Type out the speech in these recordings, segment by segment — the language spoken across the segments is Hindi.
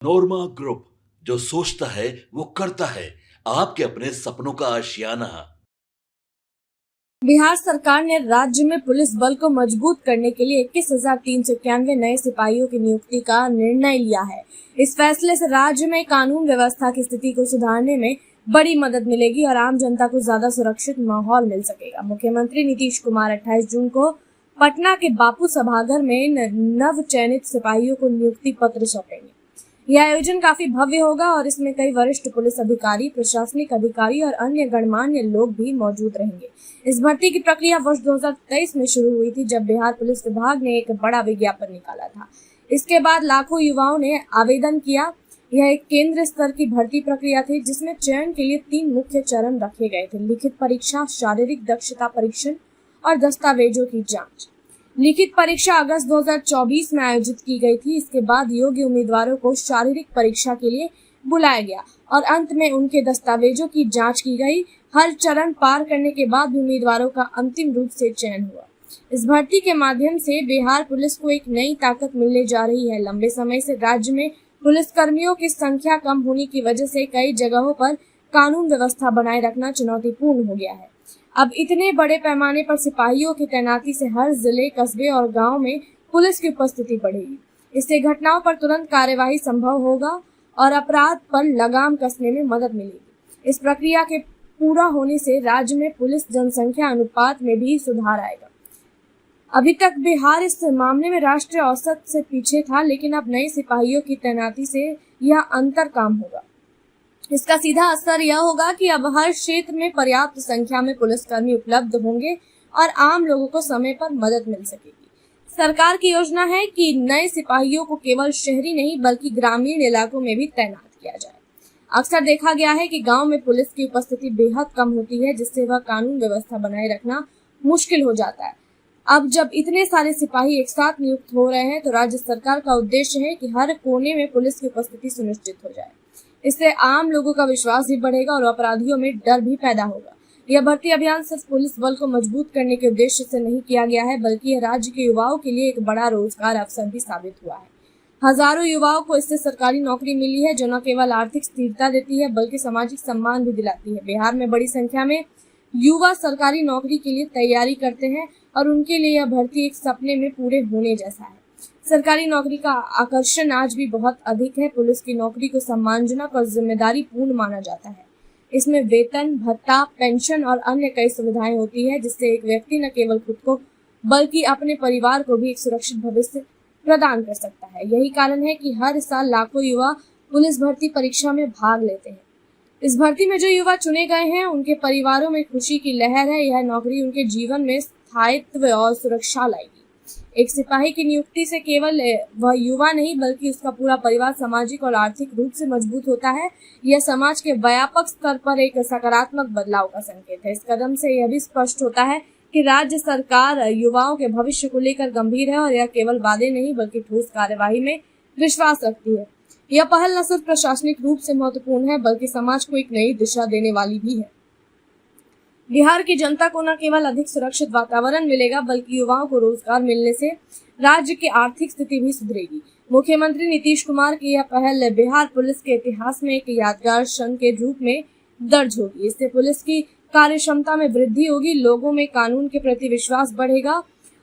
नोरमा ग्रुप, जो सोचता है वो करता है। आपके अपने सपनों का आशियाना। बिहार सरकार ने राज्य में पुलिस बल को मजबूत करने के लिए 21,391 नए सिपाहियों की नियुक्ति का निर्णय लिया है। इस फैसले से राज्य में कानून व्यवस्था की स्थिति को सुधारने में बड़ी मदद मिलेगी और आम जनता को ज्यादा सुरक्षित माहौल मिल सकेगा। मुख्यमंत्री नीतीश कुमार 28 जून को पटना के बापू सभागार में नव चयनित सिपाहियों को नियुक्ति पत्र सौंपेंगे। यह आयोजन काफी भव्य होगा और इसमें कई वरिष्ठ पुलिस अधिकारी, प्रशासनिक अधिकारी और अन्य गणमान्य लोग भी मौजूद रहेंगे। इस भर्ती की प्रक्रिया वर्ष 2023 में शुरू हुई थी, जब बिहार पुलिस विभाग ने एक बड़ा विज्ञापन निकाला था। इसके बाद लाखों युवाओं ने आवेदन किया। यह एक केंद्र स्तर की भर्ती प्रक्रिया थी, जिसमें चयन के लिए 3 मुख्य चरण रखे गए थे: लिखित परीक्षा, शारीरिक दक्षता परीक्षण और दस्तावेजों की जाँच। लिखित परीक्षा अगस्त 2024 में आयोजित की गई थी। इसके बाद योग्य उम्मीदवारों को शारीरिक परीक्षा के लिए बुलाया गया और अंत में उनके दस्तावेजों की जांच की गई। हर चरण पार करने के बाद उम्मीदवारों का अंतिम रूप से चयन हुआ। इस भर्ती के माध्यम से बिहार पुलिस को एक नई ताकत मिलने जा रही है। लंबे समय से राज्य में पुलिस कर्मियों की संख्या कम होने की वजह से कई जगहों पर कानून व्यवस्था बनाए रखना चुनौतीपूर्ण हो गया है। अब इतने बड़े पैमाने पर सिपाहियों की तैनाती से हर जिले, कस्बे और गांव में पुलिस की उपस्थिति बढ़ेगी। इससे घटनाओं पर तुरंत कार्यवाही संभव होगा और अपराध पर लगाम कसने में मदद मिलेगी। इस प्रक्रिया के पूरा होने से राज्य में पुलिस जनसंख्या अनुपात में भी सुधार आएगा। अभी तक बिहार इस मामले में राष्ट्रीय औसत से पीछे था, लेकिन अब नए सिपाहियों की तैनाती से यह अंतर कम होगा। इसका सीधा असर यह होगा कि अब हर क्षेत्र में पर्याप्त संख्या में पुलिसकर्मी उपलब्ध होंगे और आम लोगों को समय पर मदद मिल सकेगी। सरकार की योजना है कि नए सिपाहियों को केवल शहरी नहीं बल्कि ग्रामीण इलाकों में भी तैनात किया जाए। अक्सर देखा गया है कि गांव में पुलिस की उपस्थिति बेहद कम होती है, जिससे वह कानून व्यवस्था बनाए रखना मुश्किल हो जाता है। अब जब इतने सारे सिपाही एक साथ नियुक्त हो रहे हैं, तो राज्य सरकार का उद्देश्य है कि हर कोने में पुलिस की उपस्थिति सुनिश्चित हो जाए। इससे आम लोगों का विश्वास भी बढ़ेगा और अपराधियों में डर भी पैदा होगा। यह भर्ती अभियान सिर्फ पुलिस बल को मजबूत करने के उद्देश्य से नहीं किया गया है, बल्कि यह राज्य के युवाओं के लिए एक बड़ा रोजगार अवसर भी साबित हुआ है। हजारों युवाओं को इससे सरकारी नौकरी मिली है, जो न केवल आर्थिक स्थिरता देती है बल्कि सामाजिक सम्मान भी दिलाती है। बिहार में बड़ी संख्या में युवा सरकारी नौकरी के लिए तैयारी करते हैं और उनके लिए यह भर्ती एक सपने में पूरे होने जैसा है। सरकारी नौकरी का आकर्षण आज भी बहुत अधिक है। पुलिस की नौकरी को सम्मानजनक और जिम्मेदारी पूर्ण माना जाता है। इसमें वेतन, भत्ता, पेंशन और अन्य कई सुविधाएं होती है, जिससे एक व्यक्ति न केवल खुद को बल्कि अपने परिवार को भी एक सुरक्षित भविष्य प्रदान कर सकता है। यही कारण है कि हर साल लाखों युवा पुलिस भर्ती परीक्षा में भाग लेते हैं। इस भर्ती में जो युवा चुने गए हैं, उनके परिवारों में खुशी की लहर है। यह नौकरी उनके जीवन में स्थायित्व और सुरक्षा लाएगी। एक सिपाही की नियुक्ति से केवल वह युवा नहीं बल्कि उसका पूरा परिवार सामाजिक और आर्थिक रूप से मजबूत होता है। यह समाज के व्यापक स्तर पर एक सकारात्मक बदलाव का संकेत है। इस कदम से यह भी स्पष्ट होता है कि राज्य सरकार युवाओं के भविष्य को लेकर गंभीर है और यह केवल वादे नहीं बल्कि ठोस कार्यवाही में विश्वास रखती है। यह पहल न सिर्फ प्रशासनिक रूप से महत्वपूर्ण है बल्कि समाज को एक नई दिशा देने वाली भी है। बिहार की जनता को न केवल अधिक सुरक्षित वातावरण मिलेगा बल्कि युवाओं को रोजगार मिलने से राज्य की आर्थिक स्थिति भी सुधरेगी। मुख्यमंत्री नीतीश कुमार की यह पहल बिहार पुलिस के इतिहास में एक यादगार क्षण के रूप में दर्ज होगी। इससे पुलिस की कार्यक्षमता में वृद्धि होगी, लोगों में कानून के प्रति विश्वास बढ़ेगा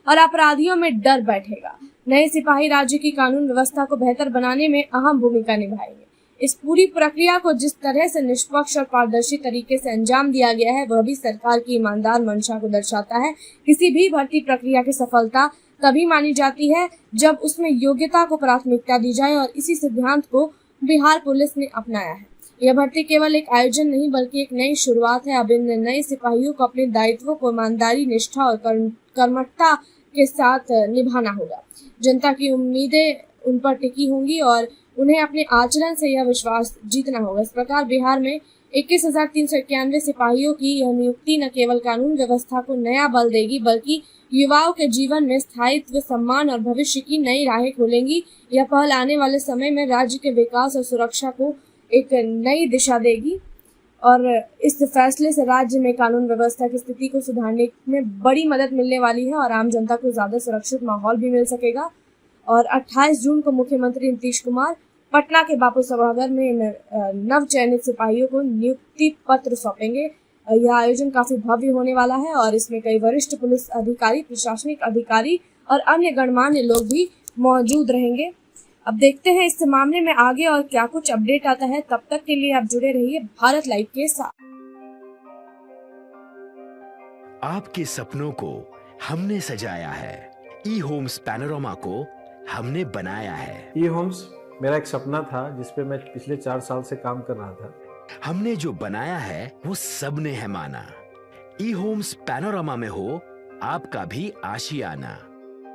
और अपराधियों में डर बैठेगा। नए सिपाही राज्य की कानून व्यवस्था को बेहतर बनाने में अहम भूमिका निभाएंगे। इस पूरी प्रक्रिया को जिस तरह से निष्पक्ष और पारदर्शी तरीके से अंजाम दिया गया है, वह भी सरकार की ईमानदार मंशा को दर्शाता है। किसी भी भर्ती प्रक्रिया की सफलता तभी मानी जाती है जब उसमें योग्यता को प्राथमिकता दी जाए और इसी सिद्धांत को बिहार पुलिस ने अपनाया है। यह भर्ती केवल एक आयोजन नहीं बल्कि एक नई शुरुआत है। अब इन नए सिपाहियों को अपने दायित्वों को ईमानदारी, निष्ठा और कर्मठता के साथ निभाना होगा। जनता की उम्मीदें उन पर टिकी होंगी और उन्हें अपने आचरण से यह विश्वास जीतना होगा। इस प्रकार बिहार में 21,391 सिपाहियों की यह नियुक्ति न केवल कानून व्यवस्था को नया बल देगी बल्कि युवाओं के जीवन में स्थायित्व, सम्मान और भविष्य की नई राहें खोलेंगी। यह पहल आने वाले समय में राज्य के विकास और सुरक्षा को एक नई दिशा देगी और इस फैसले से राज्य में कानून व्यवस्था की स्थिति को सुधारने में बड़ी मदद मिलने वाली है और आम जनता को ज्यादा सुरक्षित माहौल भी मिल सकेगा। और 28 जून को मुख्यमंत्री नीतीश कुमार पटना के बापू सभागार में नव चयनित सिपाहियों को नियुक्ति पत्र सौंपेंगे। यह आयोजन काफी भव्य होने वाला है और इसमें कई वरिष्ठ पुलिस अधिकारी, प्रशासनिक अधिकारी और अन्य गणमान्य लोग भी मौजूद रहेंगे। अब देखते हैं इस मामले में आगे और क्या कुछ अपडेट आता है। तब तक के लिए आप जुड़े रहिए भारत लाइव के साथ। आपके सपनों को हमने सजाया है, ई होम्स पैनोरामा को हमने बनाया है। ई होम्स मेरा एक सपना था जिसपे मैं पिछले 4 साल से काम कर रहा था। हमने जो बनाया है वो सबने है माना। ई होम्स पैनोरामा में हो आपका भी आशियाना।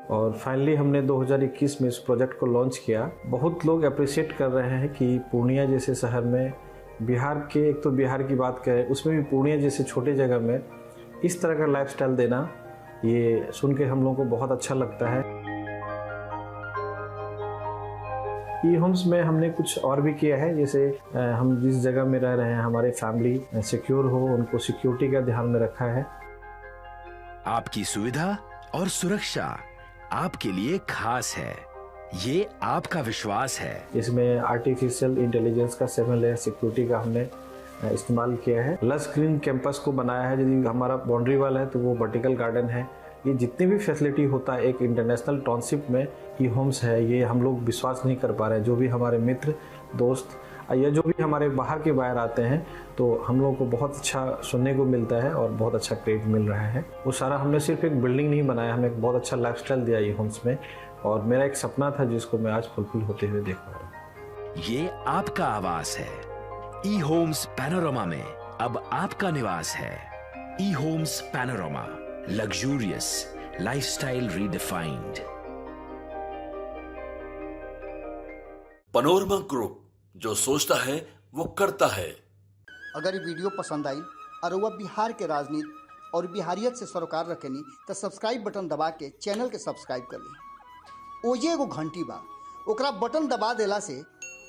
और फाइनली हमने 2021 में इस प्रोजेक्ट को लॉन्च किया। बहुत लोग अप्रिशिएट कर रहे हैं कि पूर्णिया जैसे शहर में, बिहार के, एक तो बिहार की बात करें उसमें भी पूर्णिया जैसे छोटे जगह में इस तरह का लाइफस्टाइल देना, ये सुन के हम लोगों को बहुत अच्छा लगता है। ई होम्स में हमने कुछ और भी किया है, जैसे हम जिस जगह में रह रहे हैं हमारे फैमिली सिक्योर हो, उनको सिक्योरिटी का ध्यान में रखा है। आपकी सुविधा और सुरक्षा आपके लिए खास है, ये आपका विश्वास है। इसमें आर्टिफिशियल इंटेलिजेंस का 7 लेयर सिक्योरिटी का हमने इस्तेमाल किया है। लस ग्रीन कैंपस को बनाया है। यदि हमारा बाउंड्री वाल है तो वो वर्टिकल गार्डन है। ये जितनी भी फैसिलिटी होता है एक इंटरनेशनल टाउनशिप में ई होम्स है, ये हम लोग विश्वास नहीं कर पा रहे हैं। जो भी हमारे मित्र, दोस्त या जो भी हमारे बाहर के बाहर आते हैं तो हम लोगों को बहुत अच्छा सुनने को मिलता है और बहुत अच्छा क्रेडिट मिल रहा है। वो सारा हमने सिर्फ एक बिल्डिंग नहीं बनाया, हमें एक बहुत अच्छा लाइफस्टाइल दिया ई होम्स में, और मेरा एक सपना था जिसको मैं आज फुलफिल होते हुए देख पा रहा हूँ। ये आपका आवास है। ई होम्स पैनोरामा में अब आपका निवास है। E Homes Panorama, luxurious lifestyle redefined. Panorama group, जो सोचता है वो करता है। अगर ये वीडियो पसंद आई और वह बिहार के राजनीति और बिहारियत से सरोकार रखेनी तो सब्सक्राइब बटन दबा के चैनल के सब्सक्राइब कर ली। ओजे एगो घंटी बा, ओकरा बटन दबा देला से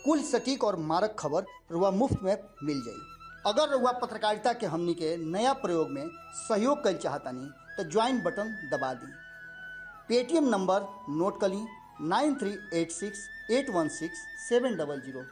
कुल सटीक और मारक खबर रुआ मुफ्त में मिल जाई। अगर रुआ पत्रकारिता के हमनी के नया प्रयोग में सहयोग कर चाहतानी तो ज्वाइन बटन दबा दी। पेटीएम नंबर नोट कर ली 9386816700।